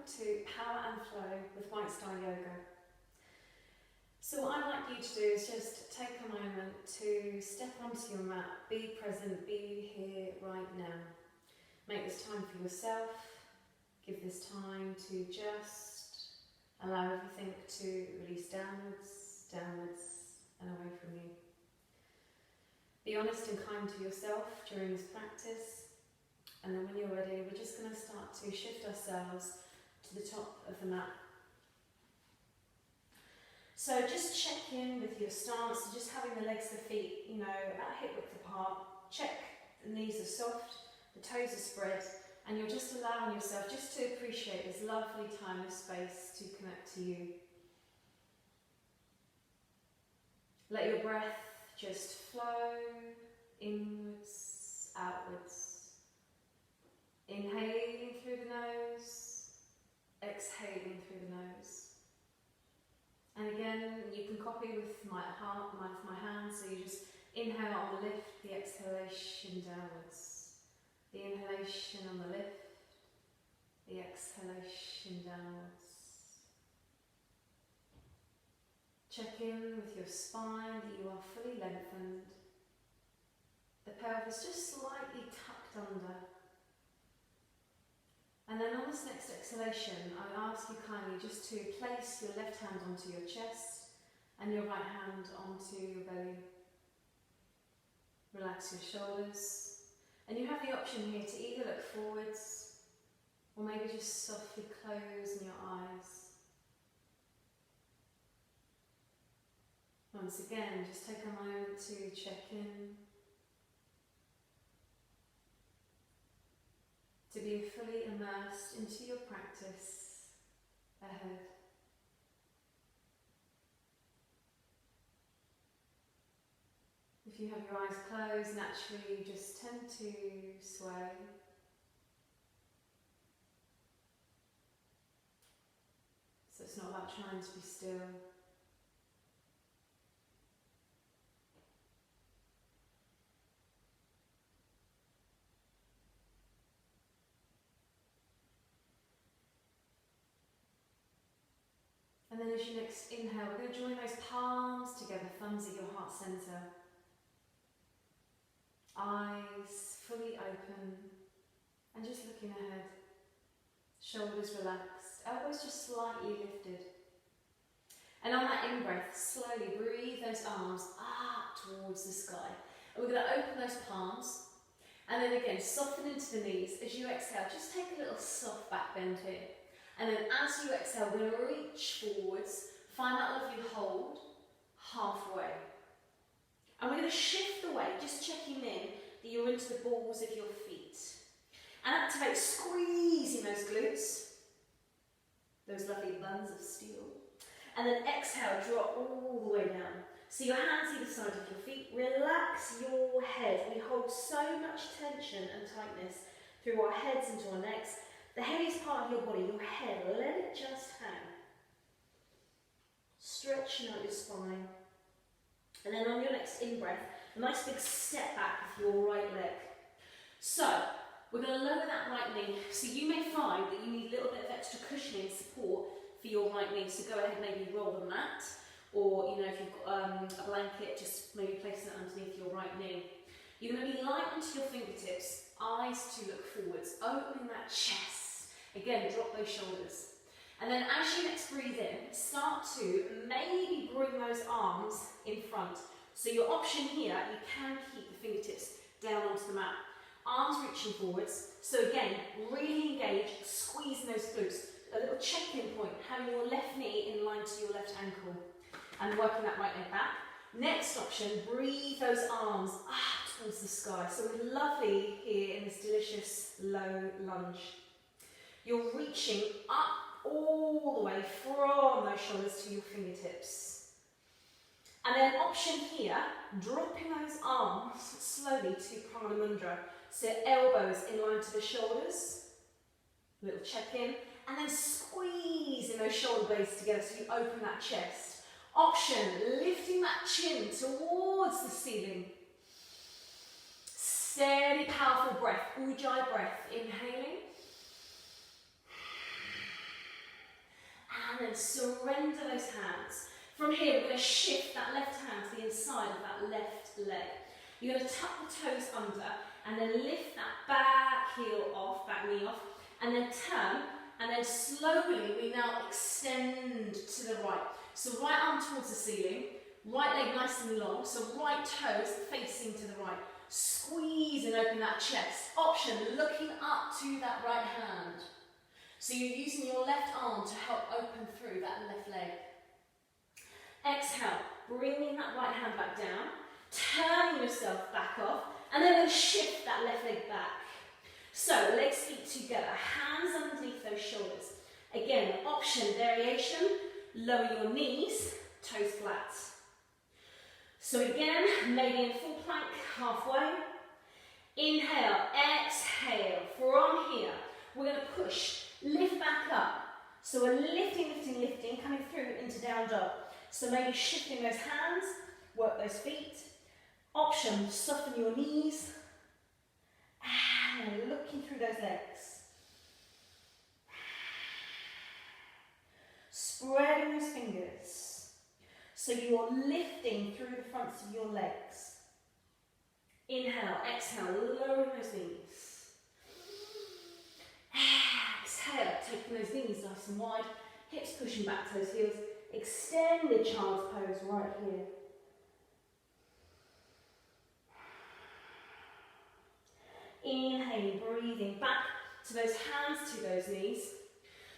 to Power and Flow with White Star Yoga. So what I'd like you to do is just take a moment to step onto your mat, be present, be here right now. Make this time for yourself, give this time to just allow everything to release downwards, downwards and away from you. Be honest and kind to yourself during this practice, and then when you're ready, we're just going to start to shift ourselves to the top of the mat. So just check in with your stance, just having the legs, the feet, about hip width apart. Check the knees are soft, the toes are spread, and you're just allowing yourself just to appreciate this lovely time of space to connect to you. Let your breath just flow inwards, outwards. Inhaling through the nose, exhaling through the nose. And again, you can copy with my hands, so you just inhale on the lift, the exhalation downwards. The inhalation on the lift, the exhalation downwards. Check in with your spine, that you are fully lengthened. The pelvis just slightly tucked under. And then on this next exhalation, I ask you kindly just to place your left hand onto your chest and your right hand onto your belly. Relax your shoulders. And you have the option here to either look forwards or maybe just softly close your eyes. Once again, just take a moment to check in. To be fully immersed into your practice ahead. If you have your eyes closed, naturally you just tend to sway. So it's not about trying to be still. And then as you next inhale, we're going to join those palms together, thumbs at your heart centre. Eyes fully open and just looking ahead. Shoulders relaxed, elbows just slightly lifted. And on that in-breath, slowly breathe those arms up towards the sky. And we're going to open those palms. And then again, soften into the knees. As you exhale, just take a little soft back bend here. And then as you exhale, we're going to reach forwards, find that lovely hold, halfway. And we're going to shift the weight, just checking in that you're into the balls of your feet. And activate, squeezing those glutes, those lovely buns of steel. And then exhale, drop all the way down. So your hands either side of your feet, relax your head. We hold so much tension and tightness through our heads into our necks. The heaviest part of your body, your head, let it just hang. Stretching out your spine. And then on your next in-breath, a nice big step back with your right leg. So, we're going to lower that right knee. So you may find that you need a little bit of extra cushioning support for your right knee. So go ahead and maybe roll the mat. Or, if you've got a blanket, just maybe place it underneath your right knee. You're going to be light onto your fingertips, eyes to look forwards, opening that chest. Again, drop those shoulders. And then as you next breathe in, start to maybe bring those arms in front. So your option here, you can keep the fingertips down onto the mat. Arms reaching forwards. So again, really engage, squeezing those glutes. A little check-in point, having your left knee in line to your left ankle. And working that right leg back. Next option, breathe those arms up towards the sky. So we're lovely here in this delicious low lunge. You're reaching up all the way from those shoulders to your fingertips. And then option here, dropping those arms slowly to Prana Mudra. So elbows in line to the shoulders. Little check-in. And then squeezing those shoulder blades together so you open that chest. Option, lifting that chin towards the ceiling. Steady, powerful breath, Ujjayi breath. Inhaling. and then surrender those hands. From here, we're going to shift that left hand to the inside of that left leg. You're going to tuck the toes under and then lift that back heel off, back knee off, and then turn, and then slowly we now extend to the right. So right arm towards the ceiling, right leg nice and long, so right toes facing to the right. Squeeze and open that chest. Option, looking up to that right hand. So you're using your left arm to help open through that left leg. Exhale, bringing that right hand back down, turning yourself back off, and then we'll shift that left leg back. So, legs, feet together, hands underneath those shoulders. Again, option, variation, lower your knees, toes flat. So again, maybe in full plank, halfway. Inhale, exhale, from here, we're going to push, lift back up. So we're lifting, lifting, lifting, coming through into down dog. So maybe shifting those hands, work those feet. Option, soften your knees. And looking through those legs. Spreading those fingers. So you're lifting through the fronts of your legs. Inhale, exhale, lowering those knees. Exhale, taking those knees nice and wide. Hips pushing back to those heels. Extended child's pose right here. Inhaling, breathing back to those hands, to those knees.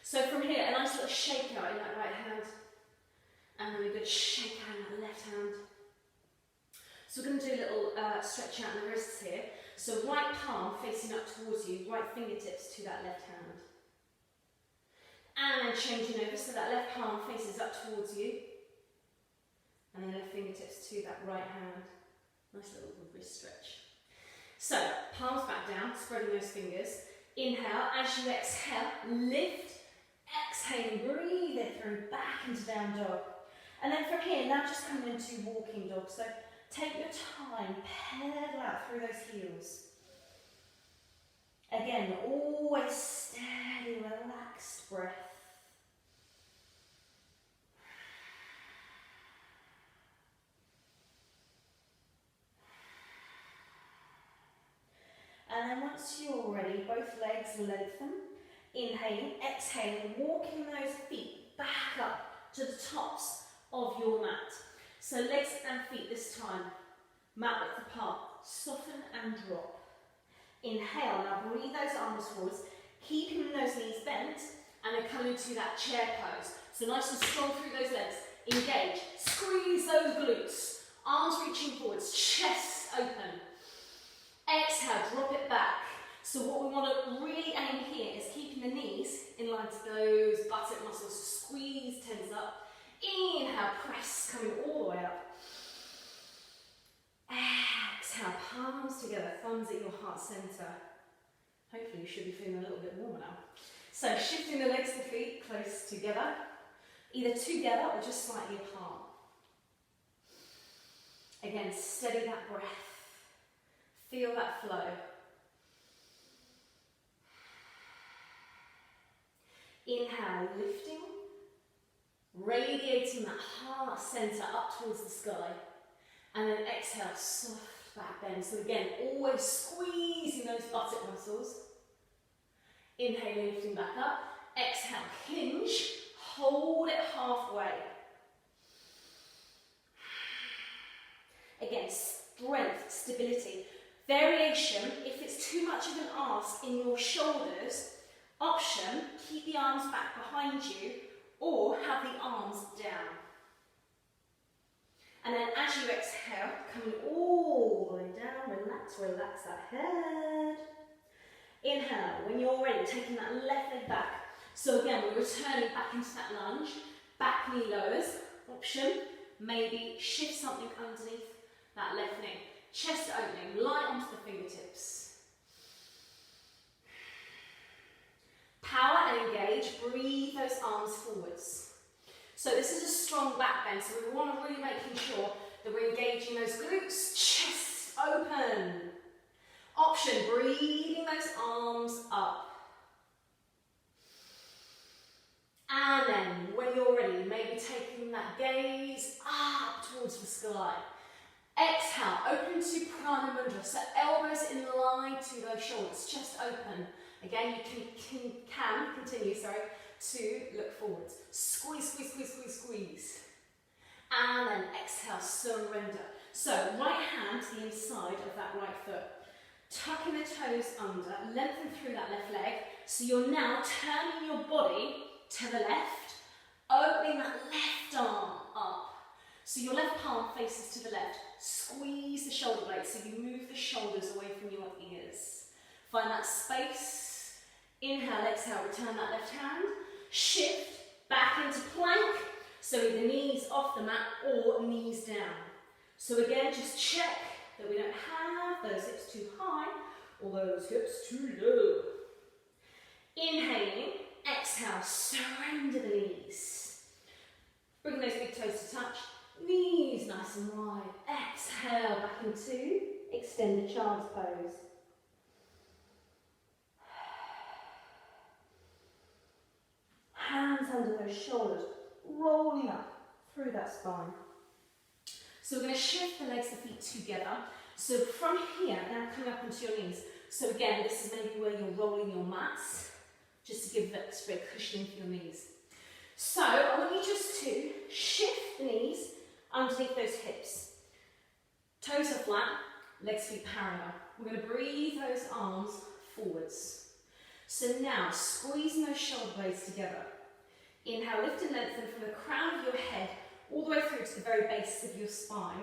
So from here, a nice little shake out in that right hand. And then a good shake out in that left hand. So we're going to do a little stretch out in the wrists here. So right palm facing up towards you, right fingertips to that left hand. And then changing over so that left palm faces up towards you. And then left fingertips to that right hand. Nice little wrist stretch. So, palms back down, spreading those fingers. Inhale, as you exhale, lift. Exhaling, breathe it through, back into down dog. And then from here, now just coming into walking dog. So, take your time, pedal out through those heels. Again, always steady, relaxed breath. And then once you're ready, both legs lengthen. Inhaling, exhaling, walking those feet back up to the tops of your mat. So legs and feet this time, mat width apart, soften and drop. Inhale, now breathe those arms forwards, keeping those knees bent, and then come into that chair pose. So nice and strong through those legs, engage, squeeze those glutes, arms reaching forwards, chest open. Exhale, drop it back. So what we want to really aim here is keeping the knees in line to those buttock muscles. Squeeze, tense up. Inhale, press, coming all the way up. Exhale, palms together, thumbs at your heart centre. Hopefully you should be feeling a little bit warmer now. So shifting the legs and feet close together, either together or just slightly apart. Again, steady that breath. Feel that flow. Inhale, lifting, radiating that heart centre up towards the sky. And then exhale, soft back bend. So again, always squeezing those buttock muscles. Inhale, lifting back up. Exhale, hinge, hold it halfway. Again, strength, stability. Variation, if it's too much of an ask in your shoulders, option, keep the arms back behind you or have the arms down. And then as you exhale, coming all the way down, relax that head. Inhale, when you're ready, taking that left leg back. So again, we're returning back into that lunge, back knee lowers, option, maybe shift something underneath that left knee. Chest opening, light onto the fingertips. Power and engage, breathe those arms forwards. So this is a strong back bend, so we want to really making sure that we're engaging those glutes, chest open. Option, breathing those arms up. And then when you're taking that gaze up towards the sky. Exhale, open to Prana Mudra, so elbows in line to those shoulders, chest open. Again, you can continue, to look forwards. Squeeze, squeeze, squeeze, squeeze, squeeze. And then exhale, surrender. So right hand to the inside of that right foot. Tucking the toes under, lengthen through that left leg. So you're now turning your body to the left, opening that left arm up. So your left palm faces to the left. Squeeze the shoulder blades so you move the shoulders away from your ears. Find that space. Inhale, exhale, return that left hand. Shift back into plank. So either knees off the mat or knees down. So again, just check that we don't have those hips too high or those hips too low. Inhaling, exhale, surrender the knees. Bring those big toes to touch. Knees nice and wide. Exhale back into extended child's pose. Hands under those shoulders, rolling up through that spine. So we're going to shift the legs, the feet together. So from here, now coming up into your knees. So again, this is maybe where you're rolling your mats, just to give that extra cushioning for your knees. So I want you just to shift the knees underneath those hips. Toes are flat, legs, feet parallel. We're going to breathe those arms forwards. So now, squeezing those shoulder blades together. Inhale, lift and lengthen from the crown of your head all the way through to the very base of your spine.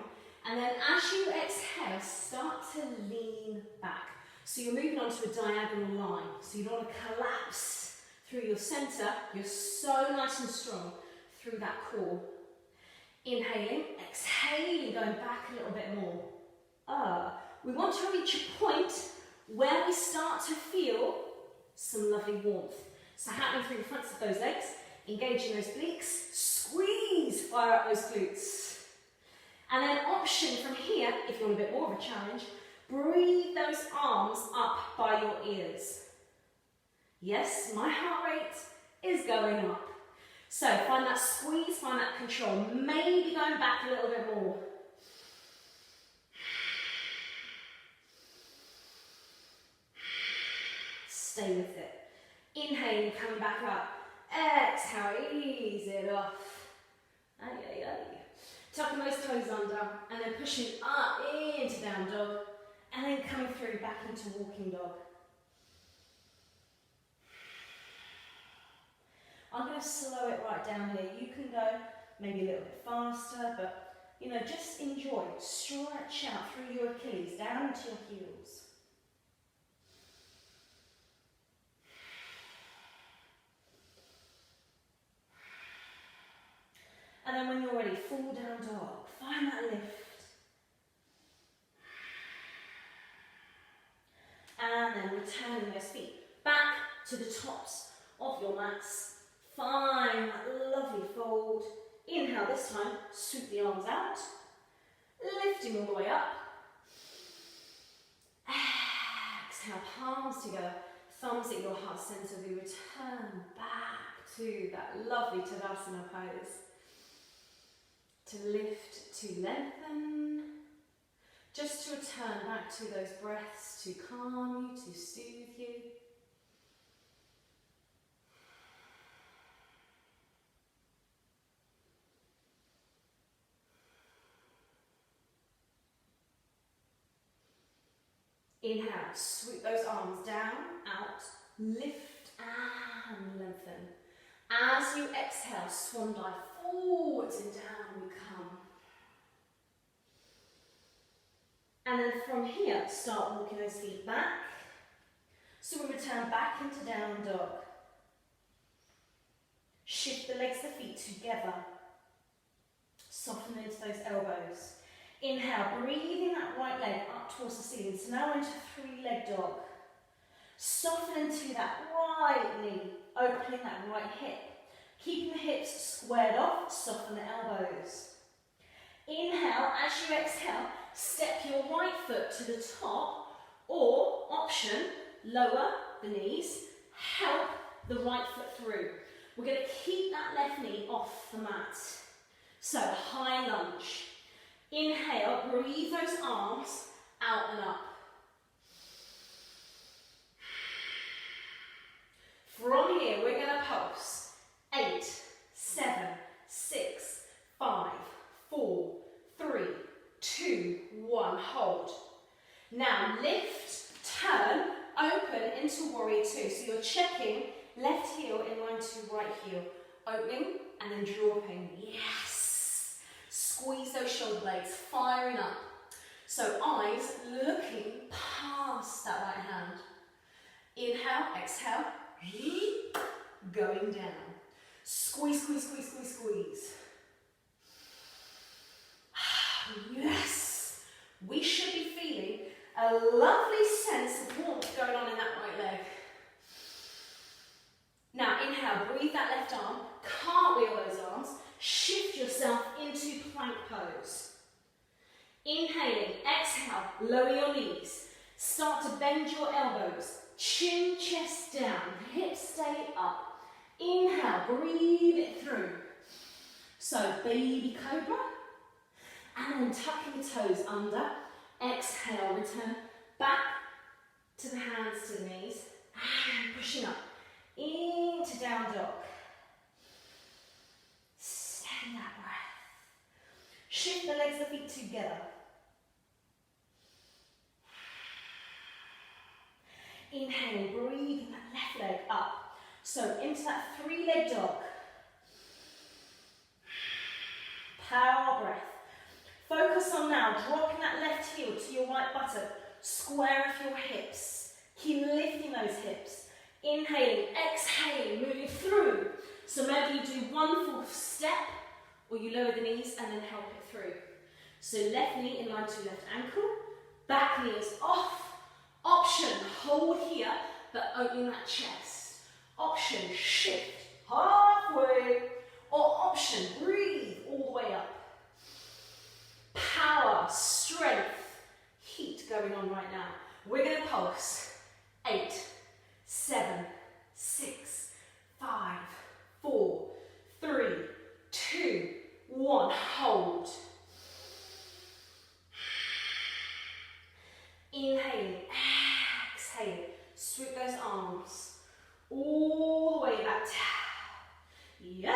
And then as you exhale, start to lean back. So you're moving onto a diagonal line. So you don't want to collapse through your centre. You're so nice and strong through that core. Inhaling, exhaling, going back a little bit more. We want to reach a point where we start to feel some lovely warmth. So happening through the fronts of those legs, engaging those obliques, squeeze, fire up those glutes. And then option from here, if you want a bit more of a challenge, breathe those arms up by your ears. Yes, my heart rate is going up. So find that squeeze, find that control, maybe going back a little bit more. Stay with it. Inhaling, coming back up. Exhale, ease it off. Ay, ay, ay. Tucking those toes under and then pushing up into down dog and then coming through back into walking dog. I'm going to slow it right down here. You can go maybe a little bit faster, but just enjoy. Stretch out through your Achilles, down into your heels. And then when you're ready, fall down dog. Find that lift. And then returning those feet back to the tops of your mats. Find that lovely fold. Inhale this time, sweep the arms out. Lifting all the way up. Exhale, palms together. Thumbs at your heart centre. We return back to that lovely Tadasana pose. To lift, to lengthen, just to return back to those breaths to calm you, to soothe you. Inhale, sweep those arms down, out, lift and lengthen. As you exhale, swan dive forwards and down we come. And then from here, start walking those feet back. So we return back into down dog. Shift the legs, the feet together. Soften into those elbows. Inhale, breathing that right leg up towards the ceiling. So now into three-leg dog. Soften into that right knee, opening that right hip. Keeping the hips squared off, soften the elbows. Inhale, as you exhale, step your right foot to the top, or option, lower the knees, help the right foot through. We're going to keep that left knee off the mat. So high lunge. Inhale, breathe those arms out and up. From here, we're going to pulse. 8, 7, 6, 5, 4, 3, 2, 1. Hold. Now lift, turn, open into warrior two. So you're checking left heel in line to right heel. Opening and then dropping. Yes. Squeeze those shoulder blades, firing up. So eyes looking past that right hand. Inhale, exhale. Going down. Squeeze, squeeze, squeeze, squeeze, squeeze. Yes. We should be feeling a lovely sense of warmth going on in that right leg. Now inhale, breathe that left arm, cartwheel those arms, shift yourself into plank pose. Inhaling, exhale, lower your knees, start to bend your elbows, chin, chest down, hips stay up. Inhale, breathe it through. So baby cobra, and then tucking the toes under. Exhale, return back to the hands, to the knees, and pushing up into down dog. Steady that breath. Shift the legs, the feet together. Inhaling, breathing that left leg up. So into that three-leg dog. Power breath. Focus on now dropping that left heel to your right buttock. Square off your hips. Keep lifting those hips. Inhaling, exhaling, moving through. So maybe you do one full step, or you lower the knees and then help it through. So left knee in line to left ankle. Back knee is off. Option, hold here, but opening that chest. Option, shift halfway. Or option, breathe all the way up. Power, strength, heat going on right now. We're going to pulse. 8, 7, 6, 5, 4, 3, 2, 1. Hold. Inhaling, exhaling. Sweep those arms all the way back down. Yes.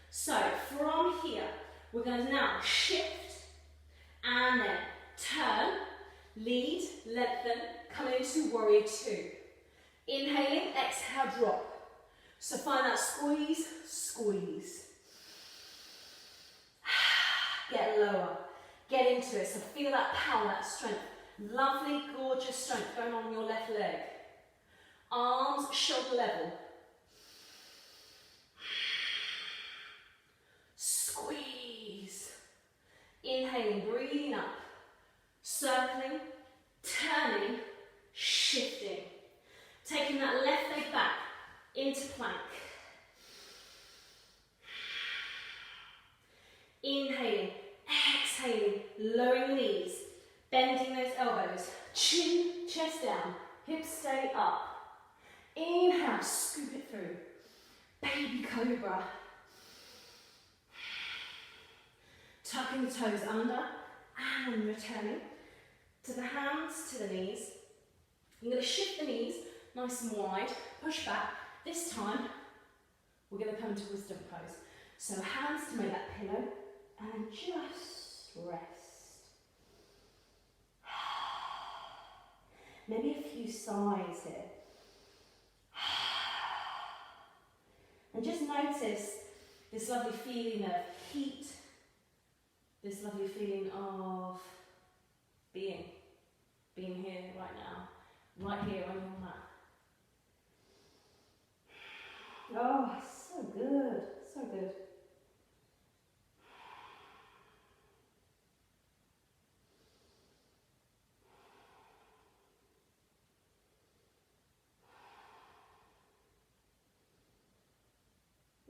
So from here, we're going to now shift and then turn, lead, lengthen, come into warrior two. Inhaling, exhale, drop. So find that squeeze, squeeze. Get lower, get into it. So feel that power, that strength. Lovely, gorgeous strength going on in your left leg. Arms shoulder level. Squeeze. Inhaling, breathing up. Circling, turning, shifting. Taking that left leg back into plank. Inhaling, exhaling, lowering the knees, bending those elbows, chin, chest down, hips stay up. Inhale, scoop it through. Baby cobra. Tucking the toes under and returning to the hands, to the knees. You're going to shift the knees nice and wide, push back. This time, we're going to come to wisdom pose. So hands to make that pillow and just rest. Maybe a few sighs here. And just notice this lovely feeling of heat, this lovely feeling of being here right now, right here on your mat. Oh, so good, so good.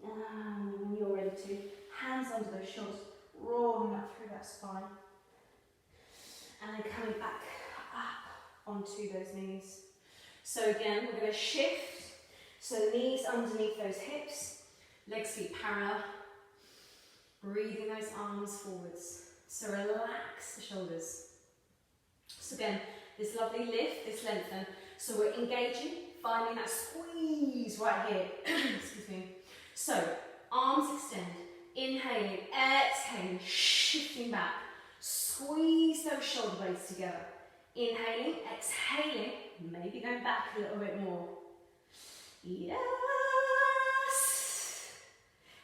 And when you're ready to, hands under those shoulders, rolling up through that spine. And then coming back up onto those knees. So again, we're going to shift. So knees underneath those hips, legs, feet parallel. Breathing those arms forwards. So relax the shoulders. So again, this lovely lift, this lengthen. So we're engaging, finding that squeeze right here. Excuse me. So arms extend, inhaling, exhaling, shifting back. Squeeze those shoulder blades together. Inhaling, exhaling, maybe going back a little bit more. Yes.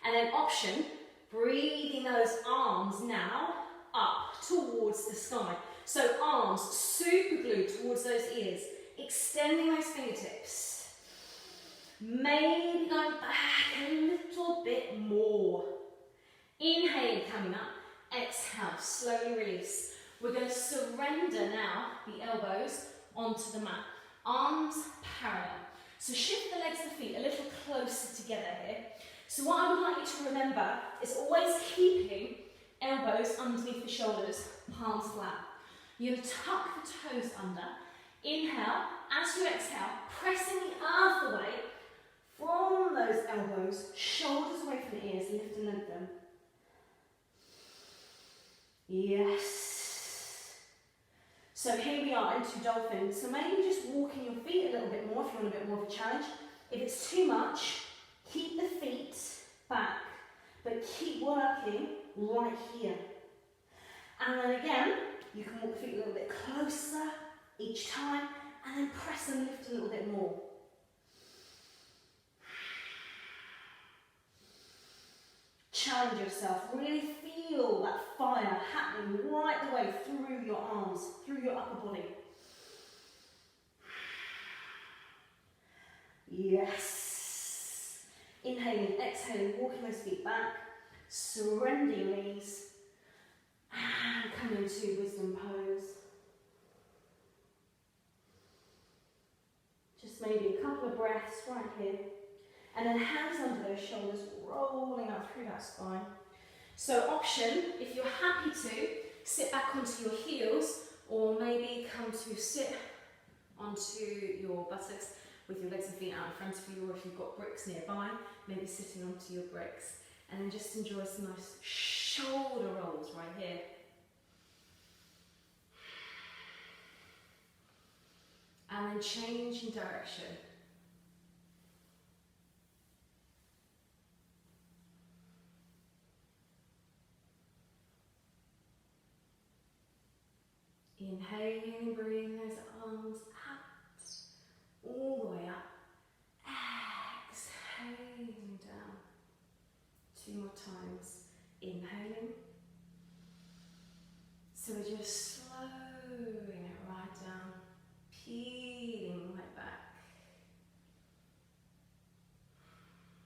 And then option, breathing those arms now up towards the sky. So arms super glued towards those ears, extending those fingertips. Maybe going back a little bit more. Inhale, coming up. Exhale, slowly release. We're going to surrender now the elbows onto the mat. Arms parallel. So shift the legs and feet a little closer together here. So what I would like you to remember is always keeping elbows underneath the shoulders, palms flat. You're going to tuck the toes under. Inhale, as you exhale, pressing the earth away from those elbows, shoulders away from the ears, lift and lengthen. Yes. So here we are into dolphin. So maybe just walking your feet a little bit more if you want a bit more of a challenge. If it's too much, keep the feet back, but keep working right here. And then again, you can walk the feet a little bit closer each time, and then press and lift a little bit more. Challenge yourself, really feel that fire happening right the way through your arms, through your upper body. Yes. Inhaling, exhaling, walking those feet back, surrendering your knees, and come into wisdom pose. Just maybe a couple of breaths right here. And then hands under those shoulders, rolling up through that spine. So option, if you're happy to, sit back onto your heels, or maybe come to sit onto your buttocks with your legs and feet out in front of you, or if you've got bricks nearby, maybe sitting onto your bricks. And then just enjoy some nice shoulder rolls right here. And then change in direction. Inhaling, breathing those arms out, all the way up. Exhaling down. 2 more times. Inhaling. So we're just slowing it right down, peeling right back.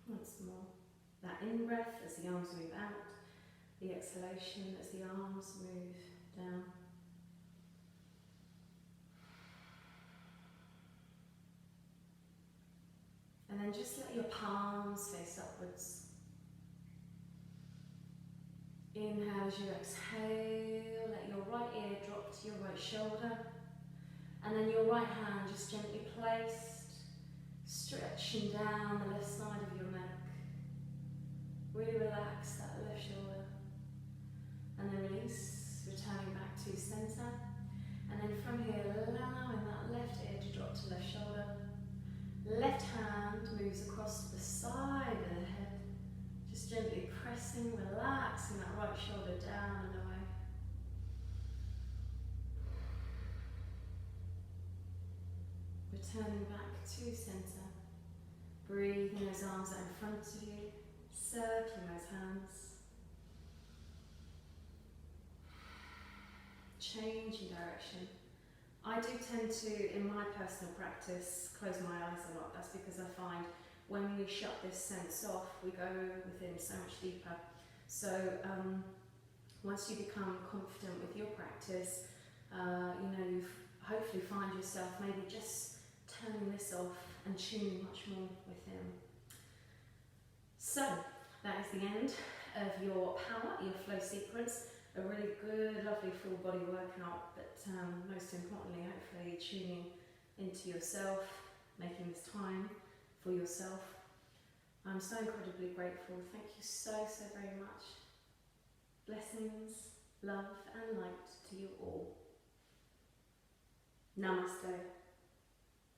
Once more. That in-breath as the arms move out, the exhalation as the arms move down. And then just let your palms face upwards. Inhale as you exhale, let your right ear drop to your right shoulder. And then your right hand just gently placed, stretching down the left side of your neck. Really relax that left shoulder. And then release, returning back to centre. And then from here, allowing that left ear to drop to left shoulder. Left hand moves across to the side of the head, just gently pressing, relaxing that right shoulder down and away. Returning back to centre, breathing those arms out in front of you, circling those hands. Changing direction. I do tend to, in my personal practice, close my eyes a lot. That's because I find when we shut this sense off, we go within so much deeper. So once you become confident with your practice, you hopefully find yourself maybe just turning this off and tuning much more within. So that is the end of your power, your flow sequence. A really good, lovely full body workout, but most importantly, hopefully tuning into yourself, making this time for yourself. I'm so incredibly grateful. Thank you so, so very much. Blessings, love and light to you all. Namaste.